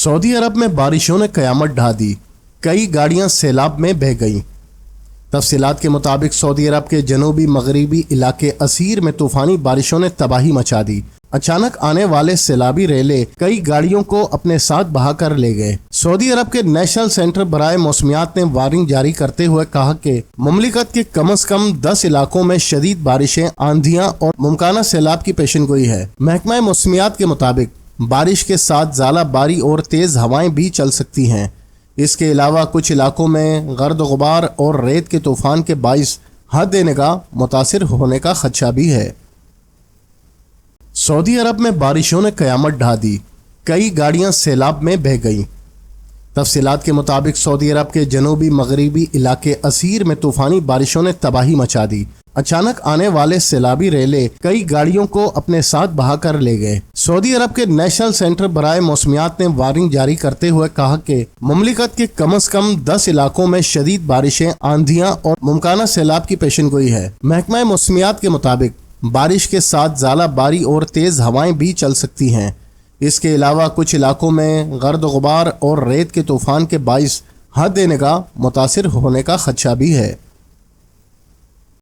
Saudi अरब में बारिशों ने कयामत ढा दी, कई गाड़ियां सैलाब में बह गईं। तफसीलात के मुताबिक सऊदी अरब के जनूबी मगरबी इलाके असीर में तूफानी बारिशों ने तबाही मचा दी। अचानक आने वाले सैलाबी रेले कई गाड़ियों को अपने साथ बहाकर ले गए। सऊदी अरब के नेशनल सेंटर बराए मौसमियात ने वार्निंग जारी करते हुए कहा कि मुमलिकत के कम से कम 10 इलाकों में शदीद बारिशें, आंधियां और मुमकाना सैलाब की पेशनगोई है। महकमा मौसमियात के मुताबिक बारिश के साथ ज़ाला बारी और तेज हवाएं भी चल सकती हैं। इसके अलावा कुछ इलाकों में गर्द गुबार और रेत के तूफान के बाइस हद निगाह मुतासिर होने का खदशा भी है। सऊदी अरब में बारिशों ने कयामत ढा दी, कई गाड़ियां सैलाब में बह गईं। तफसीलात के मुताबिक सऊदी अरब के जनूबी मगरबी इलाके असीर में तूफानी बारिशों ने तबाही मचा दी। अचानक आने वाले सैलाबी रेले कई गाड़ियों को अपने साथ बहाकर ले गए। सऊदी अरब के नेशनल सेंटर बराए मौसमियात ने वार्निंग जारी करते हुए कहा कि मुमलिकत के कम से कम 10 इलाकों में शदीद बारिशें, आंधियां और मुमकाना सैलाब की पेशनगोई है। महकमा मौसमियात के मुताबिक बारिश के साथ ज़ाला बारी और तेज हवाएं भी चल सकती हैं। इसके अलावा कुछ इलाकों में गर्द गुबार और रेत के तूफान के बाइस हद निगाह मुतासिर होने का खदशा भी है।